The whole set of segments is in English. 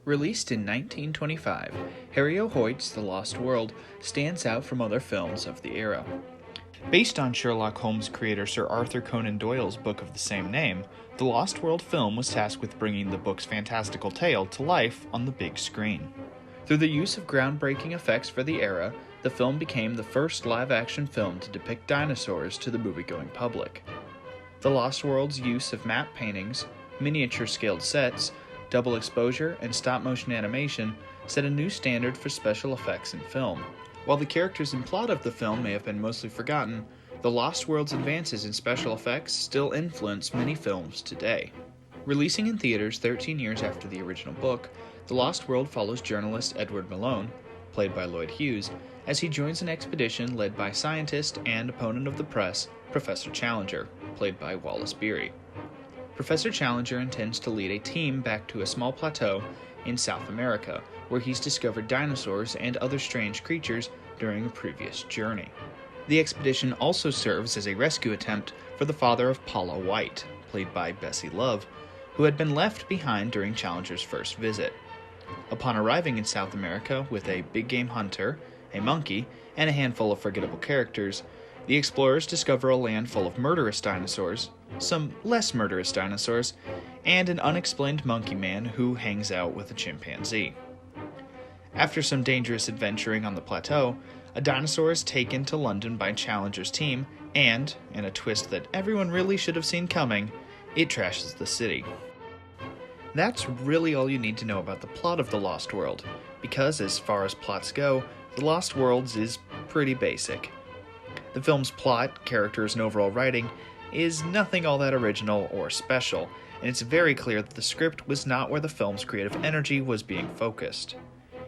Released in 1925, Harry O. Hoyt's The Lost World stands out from other films of the era. Based on Sherlock Holmes creator Sir Arthur Conan Doyle's book of the same name, the Lost World film was tasked with bringing the book's fantastical tale to life on the big screen. Through the use of groundbreaking effects for the era, the film became the first live-action film to depict dinosaurs to the moviegoing public. The Lost World's use of matte paintings, miniature-scaled sets, double exposure, and stop-motion animation set a new standard for special effects in film. While the characters and plot of the film may have been mostly forgotten, The Lost World's advances in special effects still influence many films today. Releasing in theaters 13 years after the original book, The Lost World follows journalist Edward Malone, played by Lloyd Hughes, as he joins an expedition led by scientist and opponent of the press, Professor Challenger, played by Wallace Beery. Professor Challenger intends to lead a team back to a small plateau in South America, where he's discovered dinosaurs and other strange creatures during a previous journey. The expedition also serves as a rescue attempt for the father of Paula White, played by Bessie Love, who had been left behind during Challenger's first visit. Upon arriving in South America with a big game hunter, a monkey, and a handful of forgettable characters, the explorers discover a land full of murderous dinosaurs, some less murderous dinosaurs, and an unexplained monkey man who hangs out with a chimpanzee. After some dangerous adventuring on the plateau, a dinosaur is taken to London by Challenger's team, and, in a twist that everyone really should have seen coming, it trashes the city. That's really all you need to know about the plot of The Lost World, because as far as plots go, The Lost World is pretty basic. The film's plot, characters, and overall writing is nothing all that original or special, and it's very clear that the script was not where the film's creative energy was being focused.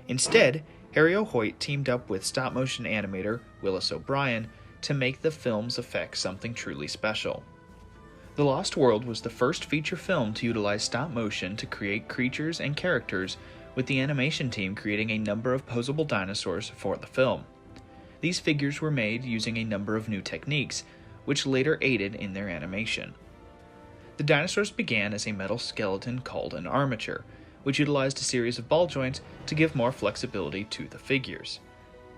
Instead, Harry O. Hoyt teamed up with stop-motion animator Willis O'Brien to make the film's effects something truly special. The Lost World was the first feature film to utilize stop-motion to create creatures and characters, with the animation team creating a number of posable dinosaurs for the film. These figures were made using a number of new techniques, which later aided in their animation. The dinosaurs began as a metal skeleton called an armature, which utilized a series of ball joints to give more flexibility to the figures.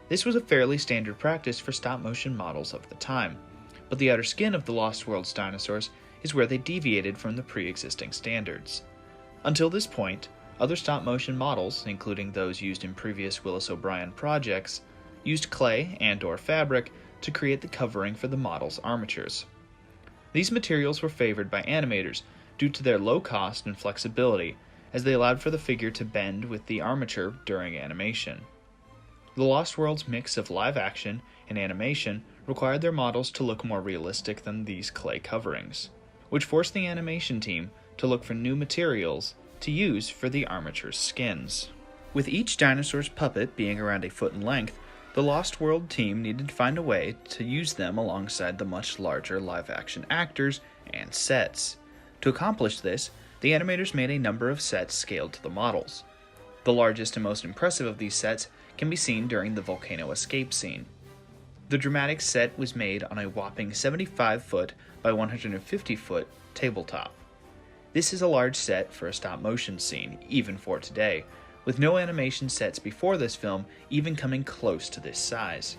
This was a fairly standard practice for stop-motion models of the time, but the outer skin of the Lost World's dinosaurs is where they deviated from the pre-existing standards. Until this point, other stop-motion models, including those used in previous Willis O'Brien projects, used clay and/or fabric to create the covering for the model's armatures. These materials were favored by animators due to their low cost and flexibility, as they allowed for the figure to bend with the armature during animation. The Lost World's mix of live action and animation required their models to look more realistic than these clay coverings, which forced the animation team to look for new materials to use for the armature's skins. With each dinosaur's puppet being around a foot in length, the Lost World team needed to find a way to use them alongside the much larger live-action actors and sets. To accomplish this, the animators made a number of sets scaled to the models. The largest and most impressive of these sets can be seen during the volcano escape scene. The dramatic set was made on a whopping 75-foot by 150-foot tabletop. This is a large set for a stop-motion scene, even for today, with no animation sets before this film even coming close to this size.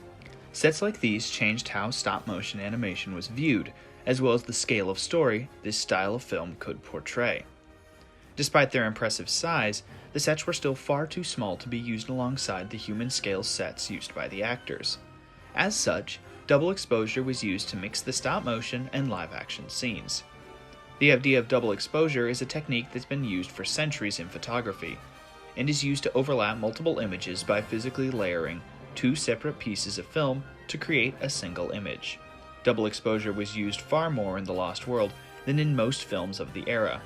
Sets like these changed how stop-motion animation was viewed, as well as the scale of story this style of film could portray. Despite their impressive size, the sets were still far too small to be used alongside the human-scale sets used by the actors. As such, double exposure was used to mix the stop-motion and live-action scenes. The idea of double exposure is a technique that's been used for centuries in photography, and is used to overlap multiple images by physically layering two separate pieces of film to create a single image. Double exposure was used far more in The Lost World than in most films of the era,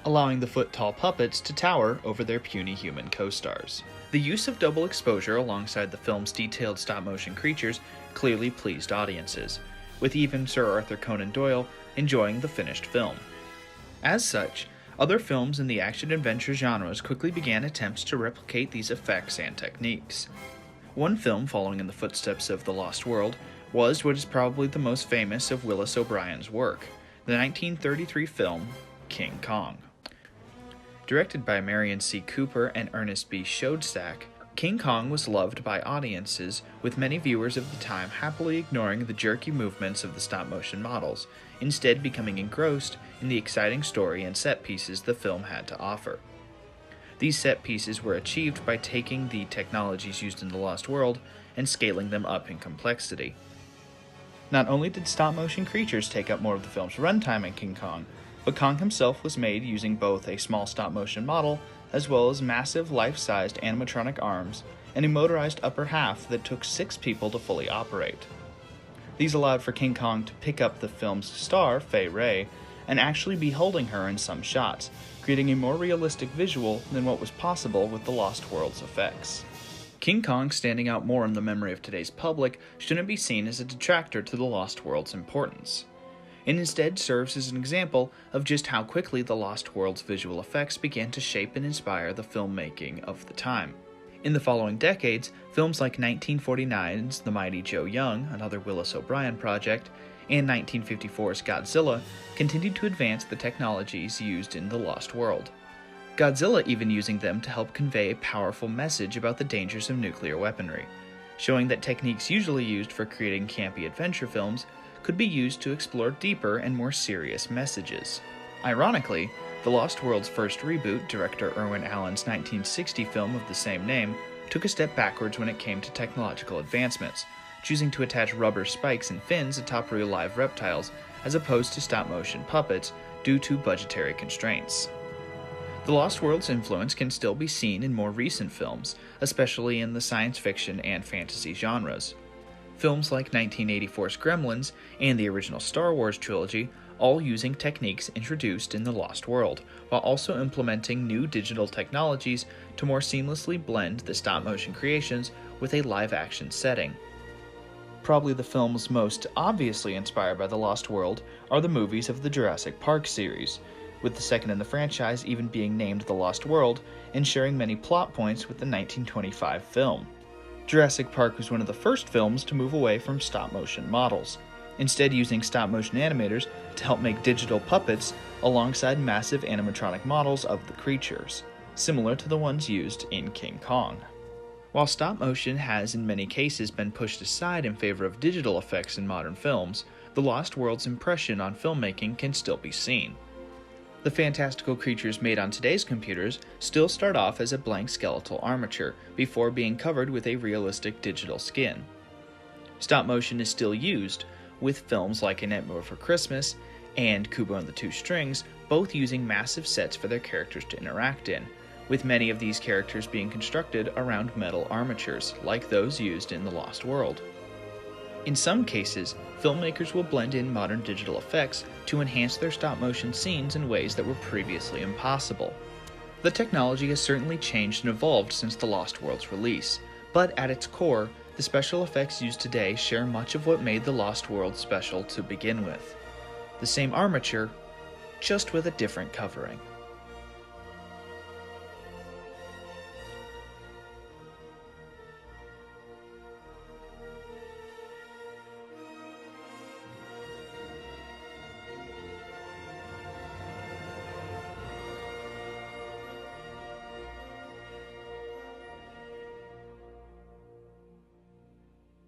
allowing the foot-tall puppets to tower over their puny human co-stars. The use of double exposure alongside the film's detailed stop-motion creatures clearly pleased audiences, with even Sir Arthur Conan Doyle enjoying the finished film. As such, other films in the action-adventure genres quickly began attempts to replicate these effects and techniques. One film following in the footsteps of The Lost World was what is probably the most famous of Willis O'Brien's work, the 1933 film King Kong. Directed by Marion C. Cooper and Ernest B. Schoedsack, King Kong was loved by audiences, with many viewers of the time happily ignoring the jerky movements of the stop-motion models, instead becoming engrossed in the exciting story and set pieces the film had to offer. These set pieces were achieved by taking the technologies used in The Lost World and scaling them up in complexity. Not only did stop-motion creatures take up more of the film's runtime in King Kong, but Kong himself was made using both a small stop-motion model as well as massive life-sized animatronic arms and a motorized upper half that took 6 people to fully operate. These allowed for King Kong to pick up the film's star, Fay Wray, and actually be holding her in some shots, creating a more realistic visual than what was possible with The Lost World's effects. King Kong standing out more in the memory of today's public shouldn't be seen as a detractor to The Lost World's importance. It instead serves as an example of just how quickly The Lost World's visual effects began to shape and inspire the filmmaking of the time. In the following decades, films like 1949's The Mighty Joe Young, another Willis O'Brien project, and 1954's Godzilla continued to advance the technologies used in The Lost World. Godzilla even using them to help convey a powerful message about the dangers of nuclear weaponry, showing that techniques usually used for creating campy adventure films could be used to explore deeper and more serious messages. Ironically, The Lost World's first reboot, director Irwin Allen's 1960 film of the same name, took a step backwards when it came to technological advancements, choosing to attach rubber spikes and fins atop real live reptiles as opposed to stop-motion puppets due to budgetary constraints. The Lost World's influence can still be seen in more recent films, especially in the science fiction and fantasy genres. Films like 1984's Gremlins and the original Star Wars trilogy all using techniques introduced in The Lost World, while also implementing new digital technologies to more seamlessly blend the stop-motion creations with a live-action setting. Probably the films most obviously inspired by The Lost World are the movies of the Jurassic Park series, with the second in the franchise even being named The Lost World and sharing many plot points with the 1925 film. Jurassic Park was one of the first films to move away from stop-motion models, instead using stop-motion animators to help make digital puppets alongside massive animatronic models of the creatures, similar to the ones used in King Kong. While stop-motion has in many cases been pushed aside in favor of digital effects in modern films, The Lost World's impression on filmmaking can still be seen. The fantastical creatures made on today's computers still start off as a blank skeletal armature before being covered with a realistic digital skin. Stop motion is still used, with films like A Nightmare Before Christmas and Kubo and the Two Strings both using massive sets for their characters to interact in, with many of these characters being constructed around metal armatures, like those used in The Lost World. In some cases, filmmakers will blend in modern digital effects to enhance their stop-motion scenes in ways that were previously impossible. The technology has certainly changed and evolved since The Lost World's release, but at its core, the special effects used today share much of what made The Lost World special to begin with. The same armature, just with a different covering.